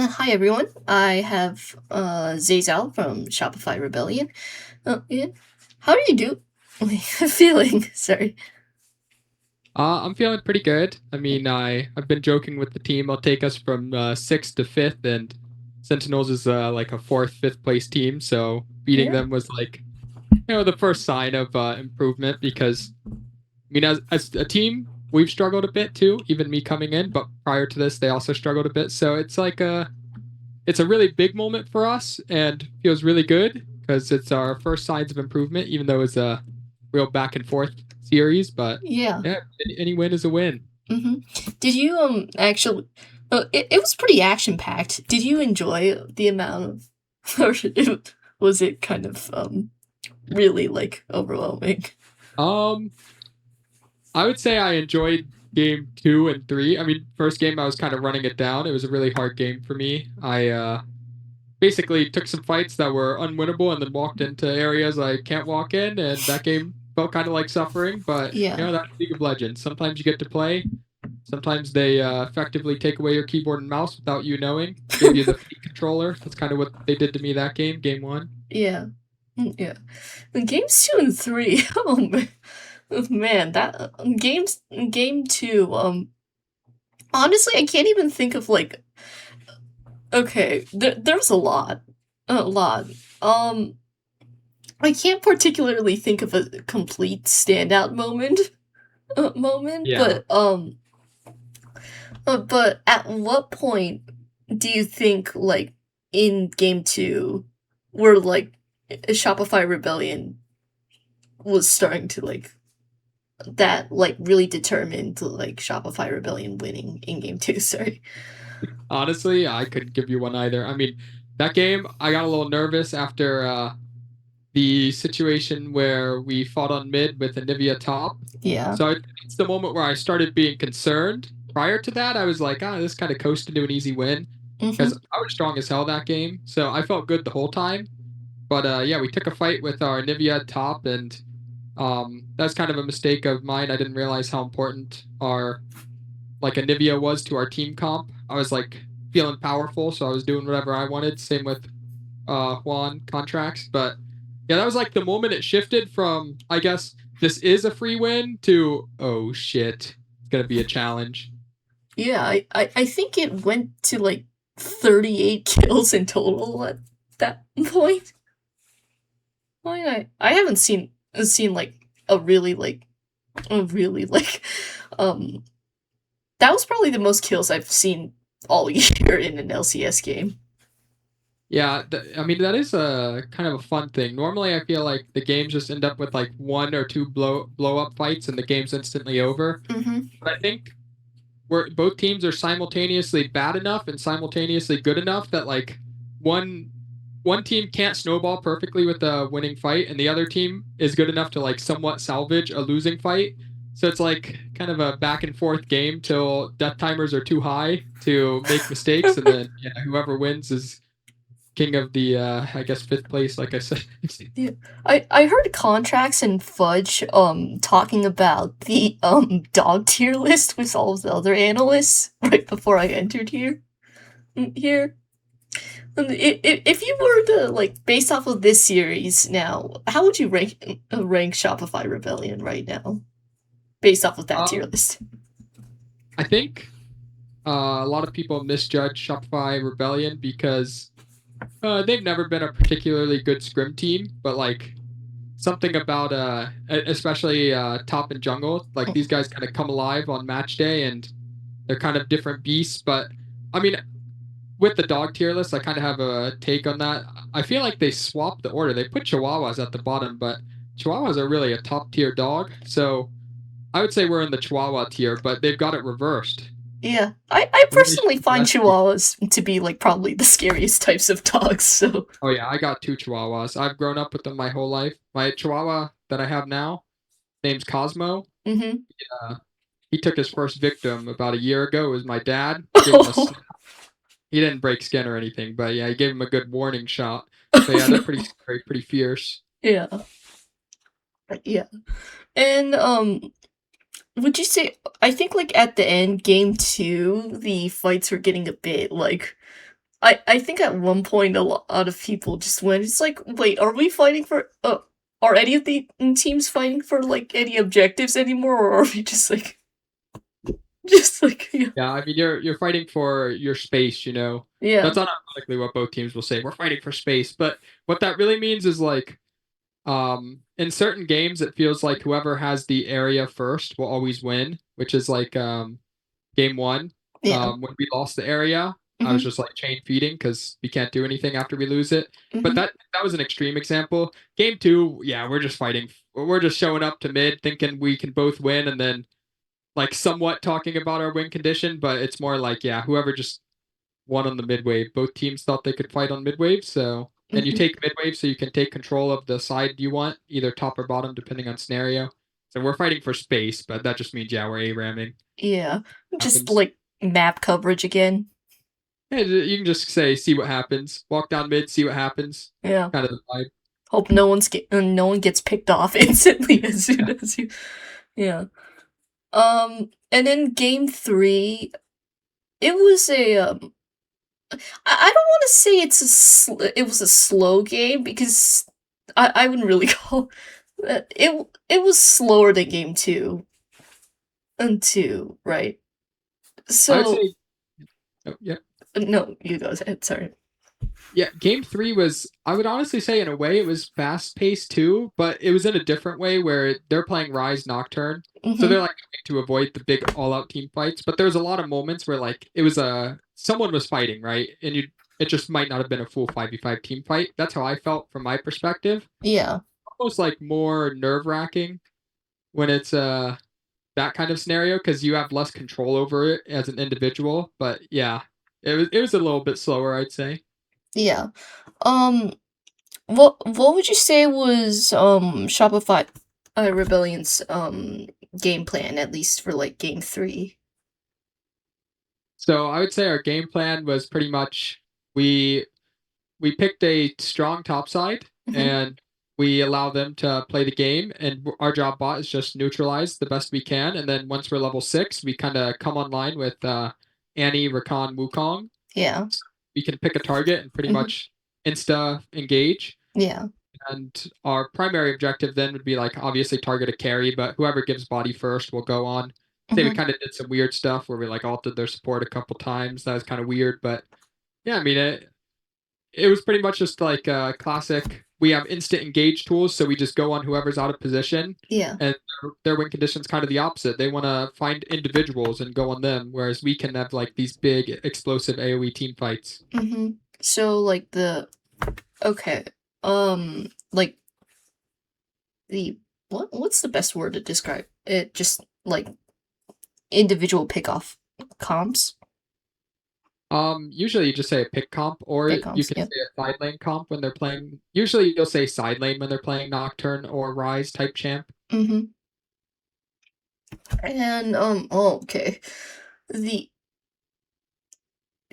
Hi everyone. I have Zeyzal from Shopify Rebellion. Yeah. How are you feeling? Sorry. I'm feeling pretty good. I mean, I've been joking with the team. I'll take us from sixth to fifth, and Sentinels is like a fourth, fifth place team. So beating Yeah. them was like, the first sign of improvement. Because I mean, as a team, we've struggled a bit too. Even me coming in, but prior to this, they also struggled a bit. So it's a really big moment for us, and feels really good because it's our first signs of improvement. Even though it's a real back and forth series, but Yeah. yeah, any win is a win. Mm-hmm. Did you actually? It was pretty action packed. Did you enjoy the amount of, was it kind of really like overwhelming? Um, I would say I enjoyed game 2 and 3. I mean, first game I was kind of running it down. It was a really hard game for me. I basically took some fights that were unwinnable and then walked into areas I can't walk in, and that game felt kind of like suffering. But Yeah. that's League of Legends. Sometimes you get to play. Sometimes they effectively take away your keyboard and mouse without you knowing. Give you the Fate controller. That's kind of what they did to me that game, game 1. Yeah. Yeah. The games 2 and 3. Oh man, that game 2. Honestly, I can't even think of like. Okay, there's a lot. Um, I can't particularly think of a complete standout moment, Yeah. but at what point do you think like in game 2, where like Shopify Rebellion was starting to like that like really determined like Shopify Rebellion winning in game 2? Sorry. Honestly, I couldn't give you one either. I mean, that game, I got a little nervous after the situation where we fought on mid with Anivia top. Yeah. So it's the moment where I started being concerned. Prior to that, I was like, this kind of coasted to an easy win because Mm-hmm. I was strong as hell that game. So I felt good the whole time. But yeah, we took a fight with our Anivia top, and that's kind of a mistake of mine. I didn't realize how important our like Anivia was to our team comp. I was like feeling powerful, so I was doing whatever I wanted. Same with Juan contracts, but yeah, that was like the moment it shifted from I guess this is a free win to oh shit, it's gonna be a challenge. Yeah, I think it went to like 38 kills in total at that point. I haven't seen like a really like um that was probably the most kills I've seen all year in an LCS game. Yeah, I mean that is a kind of a fun thing. Normally, I feel like the games just end up with like one or two blow up fights, and the game's instantly over. Mm-hmm. But I think where both teams are simultaneously bad enough and simultaneously good enough that like one one team can't snowball perfectly with a winning fight and the other team is good enough to like somewhat salvage a losing fight. So it's like kind of a back and forth game till death timers are too high to make mistakes, and then yeah, whoever wins is king of the I guess fifth place, like I said. Yeah. I heard Contracts and Fudge talking about the dog tier list with all of the other analysts right before I entered here. If you were to like based off of this series now, how would you rank Shopify Rebellion right now, based off of that tier um, list? I think a lot of people misjudge Shopify Rebellion because they've never been a particularly good scrim team, but like something about especially top and jungle, like these guys kind of come alive on match day and they're kind of different beasts. But I mean, with the dog tier list, I kind of have a take on that. I feel like they swapped the order. They put Chihuahuas at the bottom, but Chihuahuas are really a top tier dog. So I would say we're in the Chihuahua tier, but they've got it reversed. Yeah, I Maybe they personally should find address the. Chihuahuas to be like probably the scariest types of dogs. So Oh yeah, I got two Chihuahuas. I've grown up with them my whole life. My Chihuahua that I have now, name's Cosmo. mm-hmm. Uh, he took his first victim about a year ago. It was my dad. Gave him a. He didn't break skin or anything, but yeah, he gave him a good warning shot. But Oh yeah, they're pretty no. scary, pretty fierce. Yeah, yeah, and would you say I think like at the end game 2 the fights were getting a bit like I think at one point a lot of people just went, it's like, wait, are we fighting for are any of the teams fighting for like any objectives anymore, or are we just like just like yeah. Yeah, I mean, you're fighting for your space, you know? Yeah. That's unironically what both teams will say, "We're fighting for space," but what that really means is, like, in certain games, it feels like whoever has the area first will always win, which is like, game 1, Yeah. when we lost the area, I was Mhm. just, like, chain feeding because we can't do anything after we lose it, but Mhm. that was an extreme example. Game 2, yeah, we're just fighting. We're just showing up to mid thinking we can both win and then, like, somewhat talking about our win condition, but it's more like, yeah, whoever just won on the mid wave. Both teams thought they could fight on mid wave, so and you Mhm. take mid wave so you can take control of the side you want, either top or bottom, depending on scenario. So we're fighting for space, but that just means, yeah, we're A-ramming. Yeah. Just Happens. like map coverage again. Yeah, you can just say, see what happens. Walk down mid, see what happens. Yeah. Kind of the vibe. Hope no one gets picked off instantly as soon Yeah. as you yeah. And then game 3, it was a I don't want to say it was a slow game because I wouldn't really call it was slower than game 2 and 2, right? I would So say, oh, yeah. no, you go ahead, sorry. Yeah, game 3 was, I would honestly say in a way it was fast paced too, but it was in a different way where they're playing Rise Nocturne. So they're Mhm. like trying to avoid the big all out team fights, but there was a lot of moments where like it was someone was fighting, right? And it just might not have been a full 5v5 team fight. That's how I felt from my perspective. Yeah. Almost like more nerve-wracking when it's that kind of scenario because you have less control over it as an individual. But yeah, it was a little bit slower, I'd say. Yeah. Um what would you say was Shopify Rebellion's game plan, at least for like game 3? So I would say our game plan was pretty much we we picked a strong top side Mhm. and we allow them to play the game and our job bot is just neutralize the best we can and then once we're level 6 we kind of come online with Annie, Rakan, Wukong. Yeah. So we can pick a target and pretty Mhm. much insta engage Yeah. and our primary objective then would be like obviously target a carry, but whoever gives body first will go on. Say we Mhm. kind of did some weird stuff where we like altered their support a couple times. That was kind of weird, but yeah, I mean it was pretty much just like a classic. We have instant engage tools, so we just go on whoever's out of position, Yeah. and their win condition's kind of the opposite. They want to find individuals and go on them, whereas we can have like these big explosive AOE team fights. Mhm. So like the okay. Like the what's the best word to describe it? Just like individual pick off comps? Usually you just say a pick comp, or Pick you comps, can yeah. say a side lane comp when they're playing. Usually you'll say side lane when they're playing Nocturne or Rise type champ. Mhm. And oh, okay. The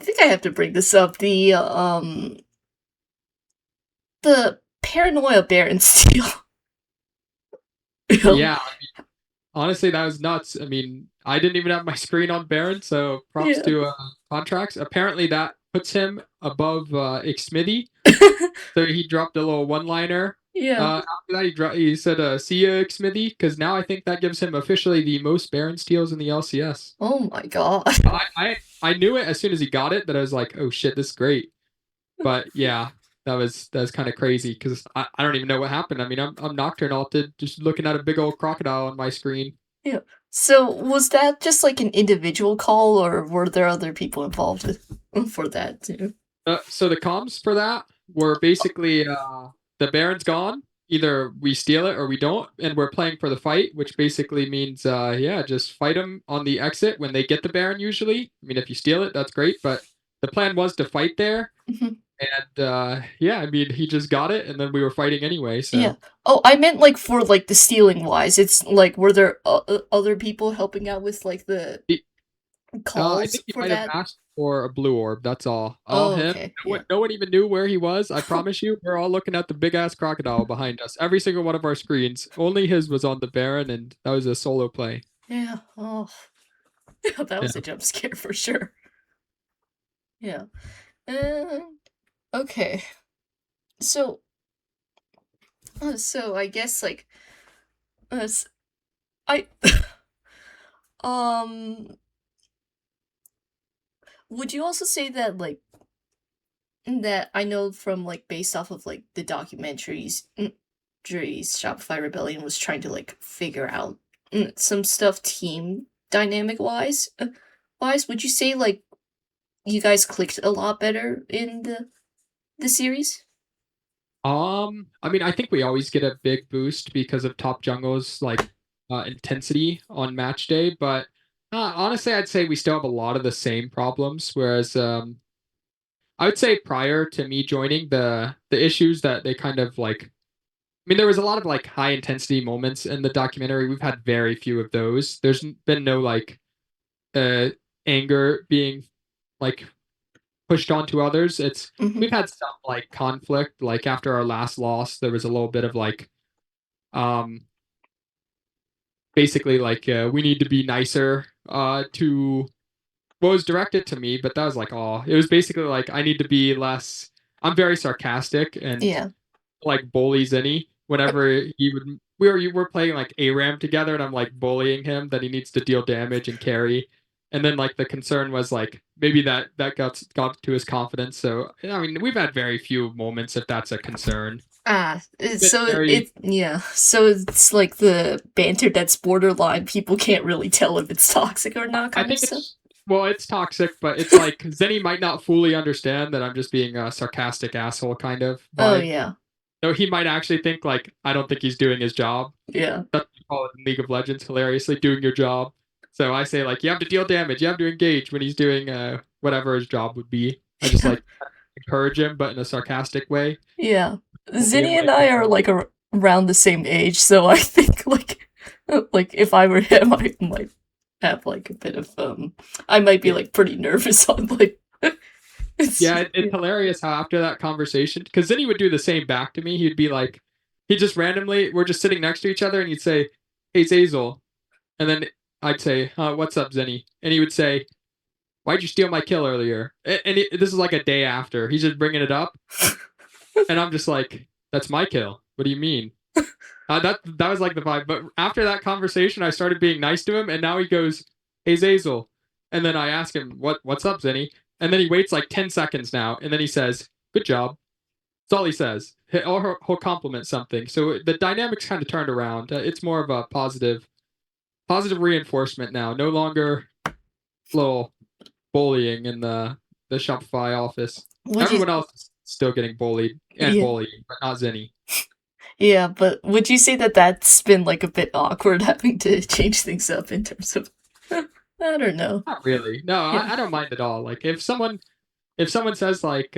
I think I have to bring this up. The paranoia Baron steal. Yeah, honestly, that was nuts. I mean, I didn't even have my screen on Baron, so props Yeah. to Contracts. Apparently, that puts him above Xmithy. So he dropped a little one-liner. Yeah. After that, he said, "See ya, Xmithy," because now I think that gives him officially the most Baron steals in the LCS. Oh my god. I knew it as soon as he got it that I was like, "Oh shit, this is great." But yeah, that was kind of crazy because I don't even know what happened. I mean, I'm Nocturne alted, just looking at a big old crocodile on my screen. Yeah. So was that just like an individual call, or were there other people involved for that too? So the comms for that were basically the Baron's gone. Either we steal it or we don't, and we're playing for the fight, which basically means yeah, just fight them on the exit when they get the Baron. Usually, I mean, if you steal it, that's great, but the plan was to fight there, Mhm. and yeah, I mean, he just got it, and then we were fighting anyway. Yeah. So Oh, I meant like for like the stealing wise. It's like were there other people helping out with like the I calls think he for might have that? asked for a blue orb. That's all. All Oh, him. okay. No one, Yeah. no one even knew where he was. I promise you. We're all looking at the big ass crocodile behind us. Every single one of our screens. Only his was on the Baron, and that was a solo play. Yeah. Oh, that Yeah. was a jump scare for sure. Yeah. Uh, okay. So, so I guess like, I, um, would you also say that like that I know from like based off of like the Shopify Rebellion was trying to like figure out some stuff team dynamic wise, would you say like you guys clicked a lot better in the series? I mean, I think we always get a big boost because of top jungle's like intensity on match day, but honestly, I'd say we still have a lot of the same problems. Whereas I would say prior to me joining, the issues that they kind of like. I mean, there was a lot of like high intensity moments in the documentary. We've had very few of those. There's been no like uh anger being like pushed onto others. It's Mhm. we've had some like conflict. Like after our last loss, there was a little bit of like um basically like we need to be nicer to what was directed to me, but that was like oh it was basically like I need to be less. I'm very sarcastic and Yeah. like bullies any whenever he would we were playing like ARAM together and I'm like bullying him that he needs to deal damage and carry. And then like the concern was like maybe that got to his confidence. So I mean we've had very few moments if that's a concern. Been very So it's like the banter that's borderline. People can't really tell if it's toxic or not, I kind of think stuff. it's well it's toxic, but it's like Zenny might not fully understand that I'm just being a sarcastic asshole kind of Oh vibe. yeah, So he might actually think like I don't think he's doing his job. yeah, That's what you call it in League of Legends, hilariously doing your job. So I say like you have to deal damage, you have to engage when he's doing whatever his job would be. I just yeah, like encourage him, but in a sarcastic way. yeah. Bully him Zinni and like I are like around the same age, so I think like if I were him, I might have like a bit of I might be yeah, like pretty nervous on like it's yeah. It's hilarious how after that conversation, because then he would do the same back to me. He'd be like, he just randomly we're just sitting next to each other, and he'd say, "Hey Zeyzal," and then I'd say, "What's up, Zenny?" And he would say, "Why'd you steal my kill earlier?" And this is like a day after. He's just bringing it up, and I'm just like, "That's my kill. What do you mean?" That was like the vibe. But after that conversation, I started being nice to him, and now he goes, "Hey Zazel," and then I ask him, "What's up, Zenny?" And then he waits like 10 seconds now, and then he says, "Good job." That's all he says. Or he'll compliment something. So the dynamics kind of turned around. It's more of a positive reinforcement now. No longer little bullying in the Shopify office. would you Everyone else is still getting bullied and yeah. bullying, but not Zenny. Yeah, but would you say that that's been like a bit awkward having to change things up in terms of I don't know. Not really. No, Yeah. I don't mind at all. Like if someone says like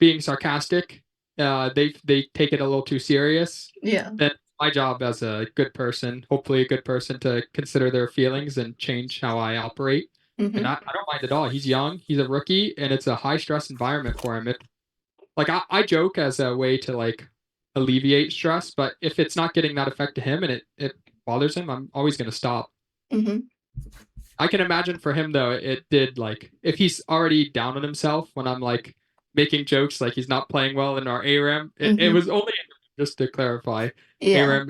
being sarcastic, they take it a little too serious. Yeah. Then my job as a good person, hopefully a good person, to consider their feelings and change how I operate. And Mhm. I don't mind at all. He's young, he's a rookie, and it's a high stress environment for him. Like I joke as a way to like alleviate stress, but if it's not getting that effect to him and it bothers him, I'm always gonna stop. Mhm. I can imagine for him though, it did like if he's already down on himself when I'm like making jokes like he's not playing well in our ARAM. It Mhm. was only just to clarify, Yeah. ARAM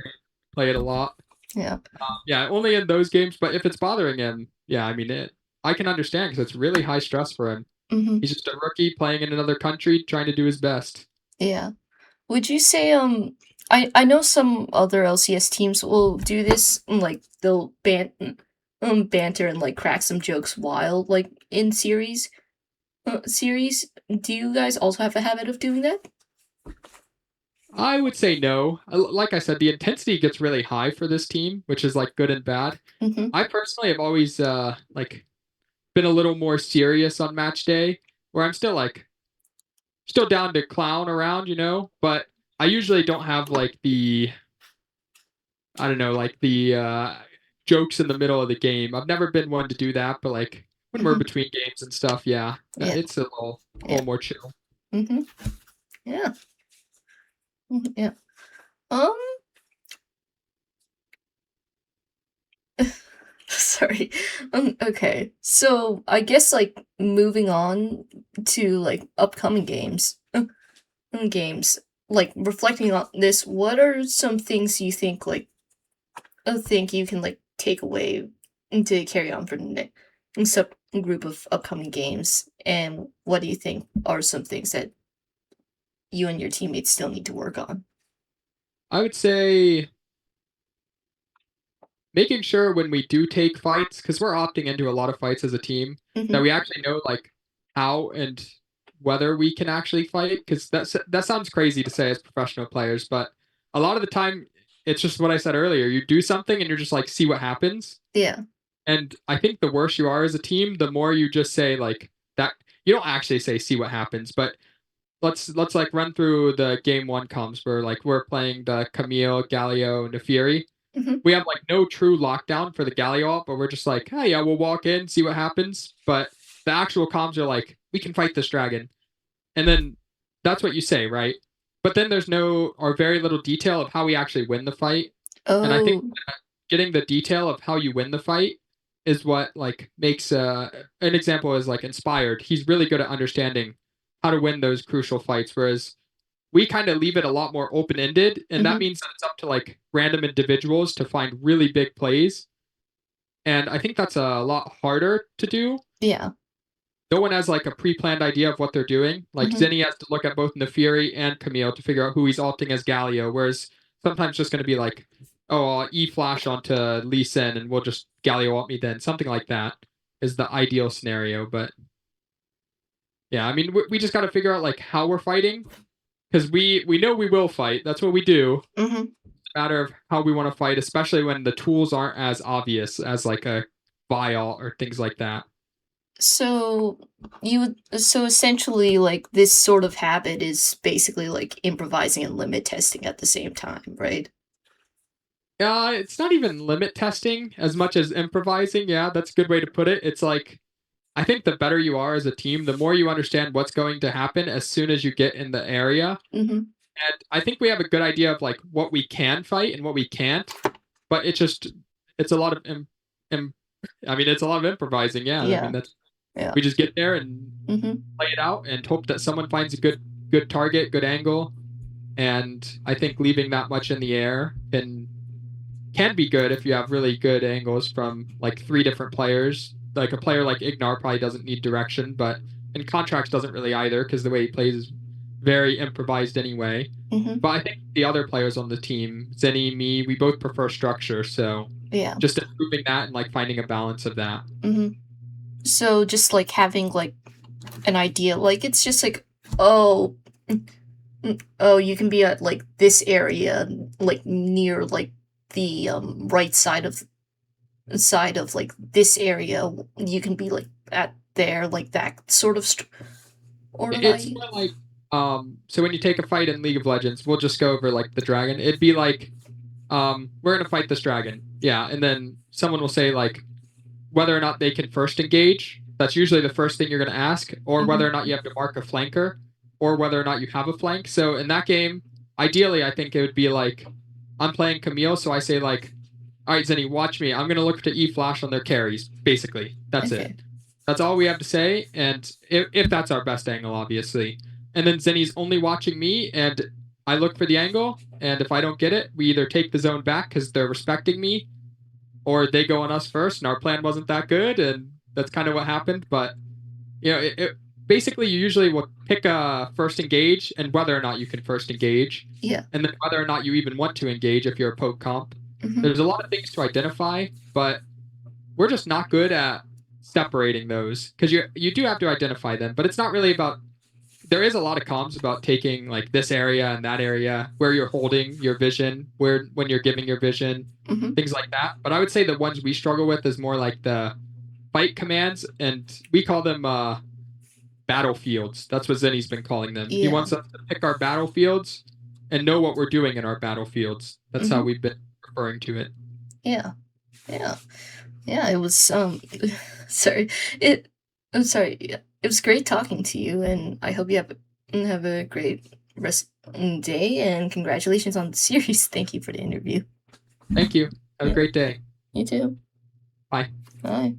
play it a lot. Yeah. Yeah, only in those games. But if it's bothering him, yeah, I mean it. I can understand because it's really high stress for him. Mhm. He's just a rookie playing in another country, trying to do his best. Yeah. Would you say I know some other LCS teams will do this and like they'll banter and like crack some jokes while like in series. Do you guys also have a habit of doing that? I would say no. Like I said, the intensity gets really high for this team, which is like good and bad. Mhm. I personally have always like been a little more serious on match day, where I'm still down to clown around, but I usually don't have like the I don't know, like the jokes in the middle of the game. I've never been one to do that, but like when we're Mhm. between games and stuff, yeah, Yeah. it's a little Yeah. little more chill. Mhm. Yeah. Mhm. Yeah. Um Sorry. Okay. So I guess like moving on to like upcoming games, like reflecting on this, what are some things you think like think you can like take away to carry on for the next sub group of upcoming games, and what do you think are some things that you and your teammates still need to work on? I would say making sure when we do take fights, because we're opting into a lot of fights as a team, that Mhm. we actually know like how and whether we can actually fight. Because that sounds crazy to say as professional players, but a lot of the time it's just what I said earlier. You do something and you're just like, see what happens. Yeah. And I think the worse you are as a team, the more you just say like that. You don't actually say see what happens, but let's like run through the game one comms where like we're playing the Camille, Galio, and Nefiri. Mhm. We have like no true lockdown for the Galliop, but we're just like, hey, yeah, we'll walk in, see what happens. But the actual comms are like, we can fight this dragon. And then that's what you say, right? But then there's no or very little detail of how we actually win the fight. And I think Oh. getting the detail of how you win the fight is what like makes an example is like inspired. He's really good at understanding how to win those crucial fights, whereas we kind of leave it a lot more open ended, and that Mhm. means that it's up to like random individuals to find really big plays. And I think that's a lot harder to do. Yeah. No one has like a pre-planned idea of what they're doing. Like Mhm. Zinni has to look at both Nefiri and Camille to figure out who he's alting as Galio, whereas sometimes just going to be like, oh, I'll E flash onto Lee Sin and we'll just Galio alt me then. Something like that is the ideal scenario. But yeah, I mean, we just got to figure out like how we're fighting because we know we will fight. That's what we do. Mhm. Matter of how we want to fight, especially when the tools aren't as obvious as like a vial or things like that. So so essentially like this sort of habit is basically like improvising and limit testing at the same time, right? It's not even limit testing as much as improvising. Yeah, that's a good way to put it. It's like I think the better you are as a team, the more you understand what's going to happen as soon as you get in the area. Mhm. And I think we have a good idea of like what we can fight and what we can't. But it's a lot of I mean it's a lot of improvising. Yeah, I mean Yeah. that's Yeah. we just get there and Mhm. play it out and hope that someone finds a good target, good angle. And I think leaving that much in the air can be good if you have really good angles from like three different players. Like a player like Ignar probably doesn't need direction, but and Contracts doesn't really either because the way he plays is very improvised anyway. Mhm. But I think the other players on the team, Zenny, me, we both prefer structure. So Yeah. just improving that and like finding a balance of that. Mhm. So just like having like an idea, like it's just like, oh, oh, you can be at like this area, like near like the right side of like this area. You can be like at there, like that sort of or of It's I. more like so when you take a fight in League of Legends, we'll just go over like the dragon. It'd be like we're gonna fight this dragon. Yeah, and then someone will say like whether or not they can first engage. That's usually the first thing you're going to ask, or whether or Mhm. not you have to mark a flanker, or whether or not you have a flank. So in that game, ideally, I think it would be like I'm playing Camille, so I say like, all right, Zenny, watch me. I'm going to look to E flash on their carries. Basically, that's it. Okay. That's all we have to say, and if that's our best angle, obviously. And then Zenny's only watching me, and I look for the angle, and if I don't get it, we either take the zone back because they're respecting me, or they go on us first, and our plan wasn't that good, and that's kind of what happened. But basically you usually will pick a first engage, and whether or not you can first engage, Yeah. and then whether or not you even want to engage if you're a poke comp. Mhm. There's a lot of things to identify, but we're just not good at separating those because you do have to identify them, but it's not really about. There is a lot of comms about taking like this area and that area where you're holding your vision, where when you're giving your vision, Mhm. things like that. But I would say the ones we struggle with is more like the fight commands, and we call them battlefields. That's what Zenny's been calling them. He Yeah. wants us to pick our battlefields and know what we're doing in our battlefields. That's how Mhm. we've been referring to it. Yeah. Yeah. Yeah. It was sorry. It. I'm sorry. Yeah, it was great talking to you, and I hope you have a great rest day. And congratulations on the series. Thank you for the interview. Thank you. Have a Yeah. great day. You too. Bye. Bye.